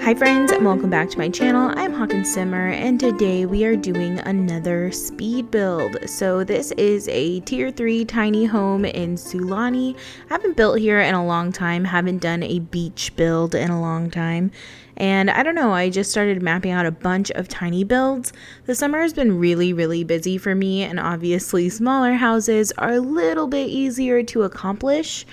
Hi friends, and welcome back to my channel. I'm Hawkinsimmer, and today we are doing another speed build. So this is a tier 3 tiny home in Sulani. I haven't built here in a long time, haven't done a beach build in a long time. And I don't know, I just started mapping out a bunch of tiny builds. The summer has been really busy for me, and obviously smaller houses are a little bit easier to accomplish.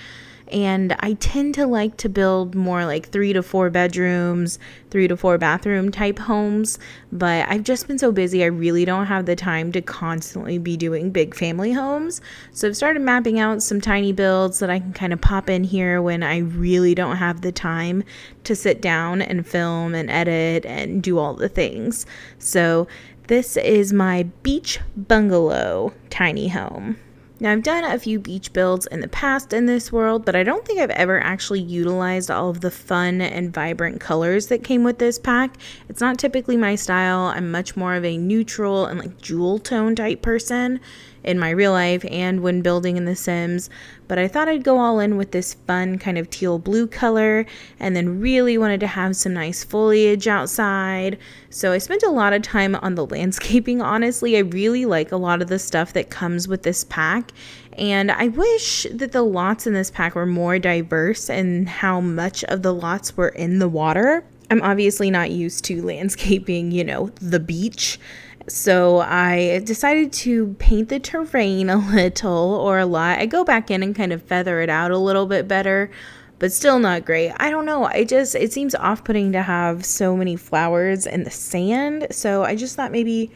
And I tend to like to build more like 3 to 4 bedrooms, 3 to 4 bathroom type homes. But I've just been so busy, I really don't have the time to constantly be doing big family homes. So I've started mapping out some tiny builds that I can kind of pop in here when I really don't have the time to sit down and film and edit and do all the things. So this is my beach bungalow tiny home. Now, I've done a few beach builds in the past in this world, but I don't think I've ever actually utilized all of the fun and vibrant colors that came with this pack. It's not typically my style. I'm much more of a neutral and like jewel tone type person in my real life and when building in The Sims, but I thought I'd go all in with this fun kind of teal blue color, and then really wanted to have some nice foliage outside. So I spent a lot of time on the landscaping. Honestly, I really like a lot of the stuff that comes with this pack, and I wish that the lots in this pack were more diverse in how much of the lots were in the water. I'm obviously not used to landscaping, the beach. So I decided to paint the terrain a little or a lot. I go back in and kind of feather it out a little bit better, but still not great. I don't know. It seems off-putting to have so many flowers in the sand. So I just thought maybe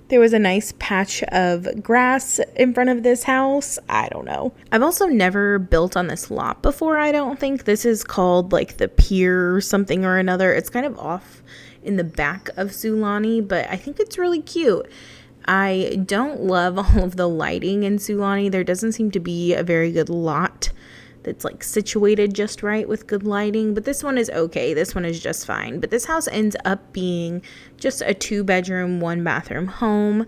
there was a nice patch of grass in front of this house. I don't know. I've also never built on this lot before, I don't think. This is called like the pier or something or another. It's kind of off in the back of Sulani, but I think it's really cute. I don't love all of the lighting in Sulani. There doesn't seem to be a very good lot that's like situated just right with good lighting, but this one is okay. This one is just fine. But this house ends up being just a 2-bedroom, 1-bathroom home.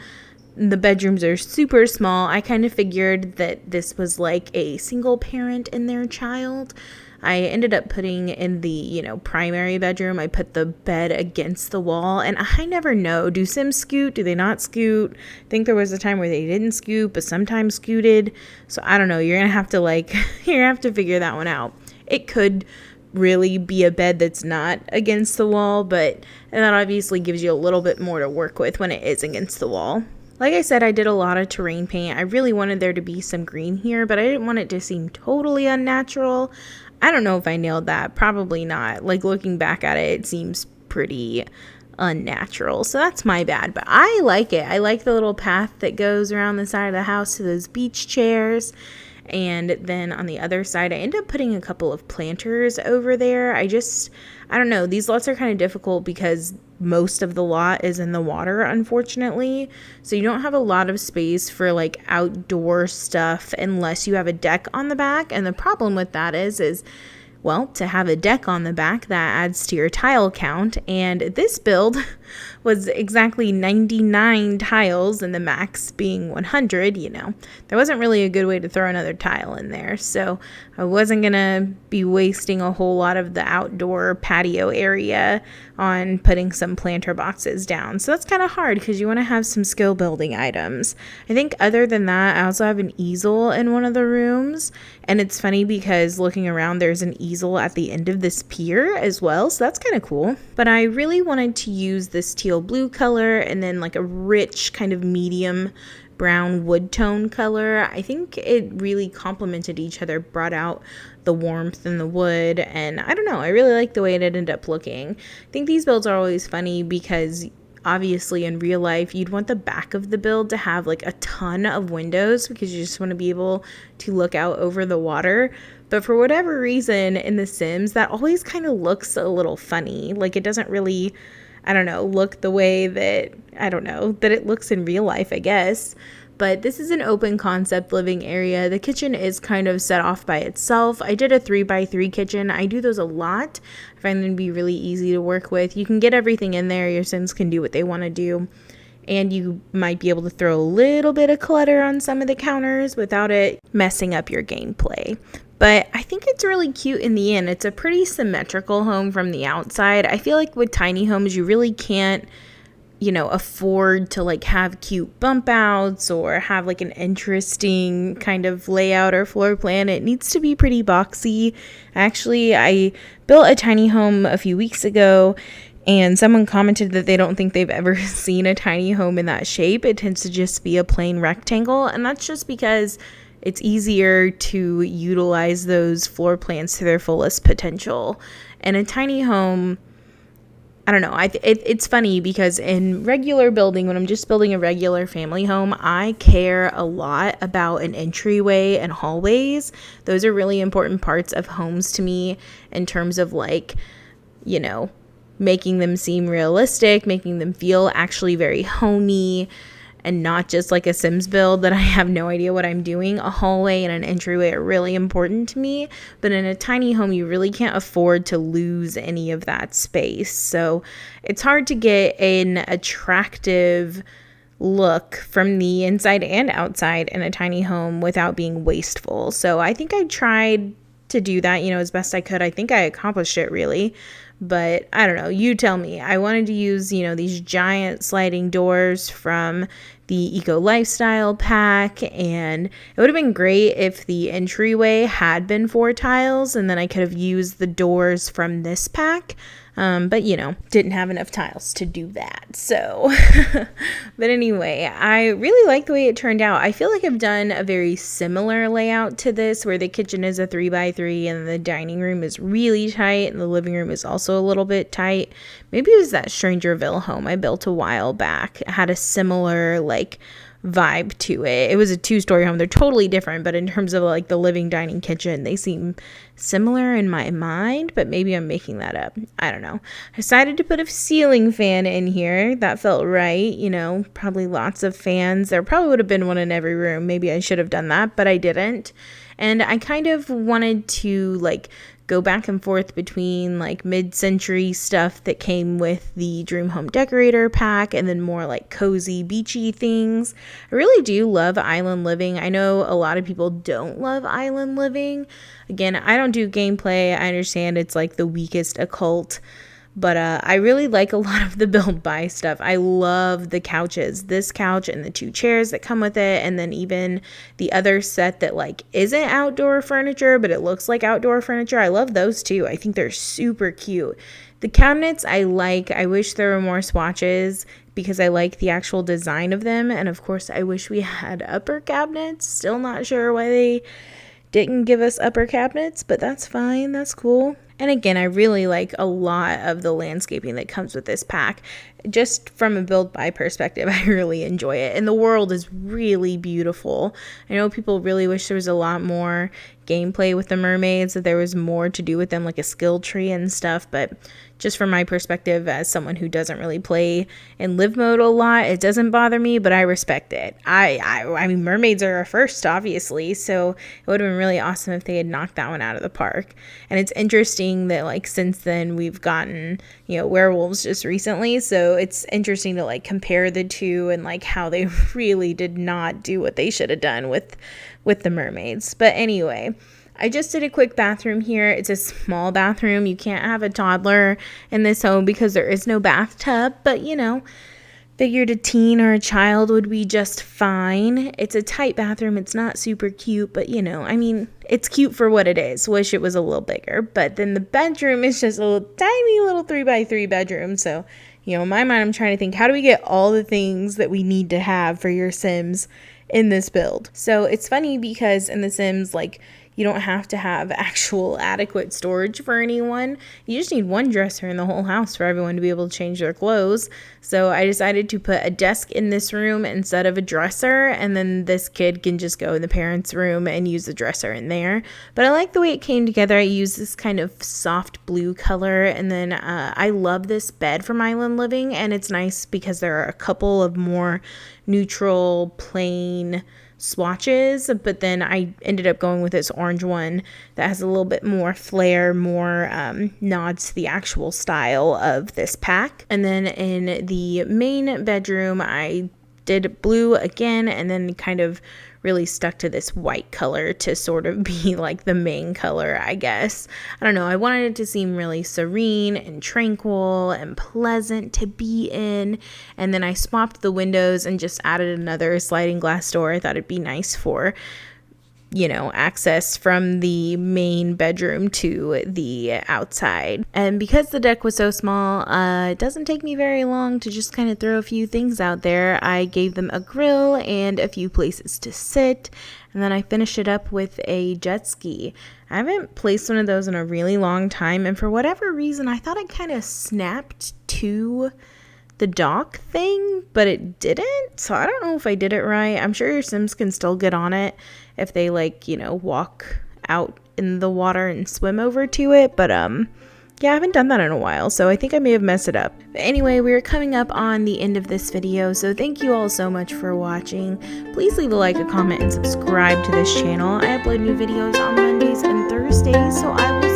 The bedrooms are super small. I kind of figured that this was like a single parent and their child. I ended up putting in the, primary bedroom, I put the bed against the wall, and I never know. Do Sims scoot? Do they not scoot? I think there was a time where they didn't scoot, but sometimes scooted. So I don't know. You're going to have to you're going to have to figure that one out. It could really be a bed that's not against the wall, and that obviously gives you a little bit more to work with when it is against the wall. Like I said, I did a lot of terrain paint. I really wanted there to be some green here, but I didn't want it to seem totally unnatural. I don't know if I nailed that. Probably not. Like, looking back at it, it seems pretty unnatural. So that's my bad. But I like it. I like the little path that goes around the side of the house to those beach chairs. And then on the other side, I ended up putting a couple of planters over there. I don't know. These lots are kind of difficult because most of the lot is in the water, unfortunately. So you don't have a lot of space for like outdoor stuff unless you have a deck on the back. And the problem with that is well, to have a deck on the back, that adds to your tile count. And this build was exactly 99 tiles, and the max being 100, There wasn't really a good way to throw another tile in there. So I wasn't going to be wasting a whole lot of the outdoor patio area on putting some planter boxes down. So that's kind of hard because you want to have some skill building items. I think other than that, I also have an easel in one of the rooms. And it's funny because looking around, there's an easel at the end of this pier as well. So that's kind of cool. But I really wanted to use this teal blue color and then like a rich kind of medium brown wood tone color. I think it really complemented each other, brought out the warmth in the wood, and I don't know, I really like the way it ended up looking. I think these builds are always funny because obviously in real life you'd want the back of the build to have like a ton of windows because you just want to be able to look out over the water. But for whatever reason in The Sims, that always kind of looks a little funny. Like it doesn't really, look the way that, that it looks in real life, I guess. But this is an open concept living area. The kitchen is kind of set off by itself. I did a 3x3 kitchen. I do those a lot. I find them to be really easy to work with. You can get everything in there. Your Sims can do what they want to do. And you might be able to throw a little bit of clutter on some of the counters without it messing up your gameplay. But I think it's really cute in the end. It's a pretty symmetrical home from the outside. I feel like with tiny homes, you really can't, afford to like have cute bump outs or have like an interesting kind of layout or floor plan. It needs to be pretty boxy. Actually, I built a tiny home a few weeks ago, and someone commented that they don't think they've ever seen a tiny home in that shape. It tends to just be a plain rectangle, and that's just because it's easier to utilize those floor plans to their fullest potential. And a tiny home, I don't know, it's funny because in regular building, when I'm just building a regular family home, I care a lot about an entryway and hallways. Those are really important parts of homes to me in terms of like, making them seem realistic, making them feel actually very homey, and not just like a Sims build that I have no idea what I'm doing. A hallway and an entryway are really important to me, but in a tiny home, you really can't afford to lose any of that space. So it's hard to get an attractive look from the inside and outside in a tiny home without being wasteful. So I think I tried to do that, as best I could. I think I accomplished it really. But I don't know, you tell me. I wanted to use, these giant sliding doors from the Eco Lifestyle pack, and it would have been great if the entryway had been 4 tiles, and then I could have used the doors from this pack. But didn't have enough tiles to do that. So, but anyway, I really like the way it turned out. I feel like I've done a very similar layout to this, where the kitchen is a 3x3 and the dining room is really tight and the living room is also a little bit tight. Maybe it was that Strangerville home I built a while back. It had a similar vibe to it. It was a 2-story home. They're totally different, but in terms of like the living, dining, kitchen, they seem similar in my mind, but maybe I'm making that up. I don't know. I decided to put a ceiling fan in here. That felt right. Probably lots of fans. There probably would have been one in every room. Maybe I should have done that, but I didn't. And I kind of wanted to go back and forth between mid-century stuff that came with the Dream Home Decorator pack and then more cozy, beachy things. I really do love island living. I know a lot of people don't love island living. Again, I don't do gameplay. I understand it's the weakest occult. But I really like a lot of the build buy stuff. I love the couches, this couch and the 2 chairs that come with it. And then even the other set that isn't outdoor furniture, but it looks like outdoor furniture. I love those too. I think they're super cute. The cabinets I like. I wish there were more swatches because I like the actual design of them. And of course, I wish we had upper cabinets. Still not sure why they didn't give us upper cabinets, but that's fine. That's cool. And again, I really like a lot of the landscaping that comes with this pack. Just from a build buy perspective, I really enjoy it. And the world is really beautiful. I know people really wish there was a lot more gameplay with the mermaids, that there was more to do with them, like a skill tree and stuff, but just from my perspective as someone who doesn't really play in live mode a lot, it doesn't bother me, but I respect it. I mean, mermaids are a first, obviously, so it would have been really awesome if they had knocked that one out of the park. And it's interesting that since then we've gotten werewolves just recently, so it's interesting to compare the two and how they really did not do what they should have done with the mermaids. But anyway, I just did a quick bathroom here. It's a small bathroom. You can't have a toddler in this home because there is no bathtub, but figured a teen or a child would be just fine. It's a tight bathroom. It's not super cute, but it's cute for what it is. Wish it was a little bigger. But then the bedroom is just a tiny little 3x3 bedroom. So, in my mind, I'm trying to think, how do we get all the things that we need to have for your Sims in this build? So it's funny because in the Sims, you don't have to have actual adequate storage for anyone. You just need one dresser in the whole house for everyone to be able to change their clothes. So I decided to put a desk in this room instead of a dresser, and then this kid can just go in the parents' room and use the dresser in there. But I like the way it came together. I used this kind of soft blue color, and then I love this bed from Island Living, and it's nice because there are a couple of more neutral, plain swatches, but then I ended up going with this orange one that has a little bit more flair, more nods to the actual style of this pack. And then in the main bedroom, I did blue again, and then kind of really stuck to this white color to sort of be like the main color, I guess. I don't know, I wanted it to seem really serene and tranquil and pleasant to be in. And then I swapped the windows and just added another sliding glass door. I thought it'd be nice for, you know, access from the main bedroom to the outside. And because the deck was so small, it doesn't take me very long to just kind of throw a few things out there. I gave them a grill and a few places to sit, and then I finished it up with a jet ski. I haven't placed one of those in a really long time, and for whatever reason, I thought it kind of snapped to the dock thing, but it didn't. So I don't know if I did it right. I'm sure your Sims can still get on it if they, like, you know, walk out in the water and swim over to it. But yeah, I haven't done that in a while, so I think I may have messed it up. But anyway, we're coming up on the end of this video, so thank you all so much for watching. Please leave a like, a comment, and subscribe to this channel. I upload new videos on Mondays and Thursdays, so I will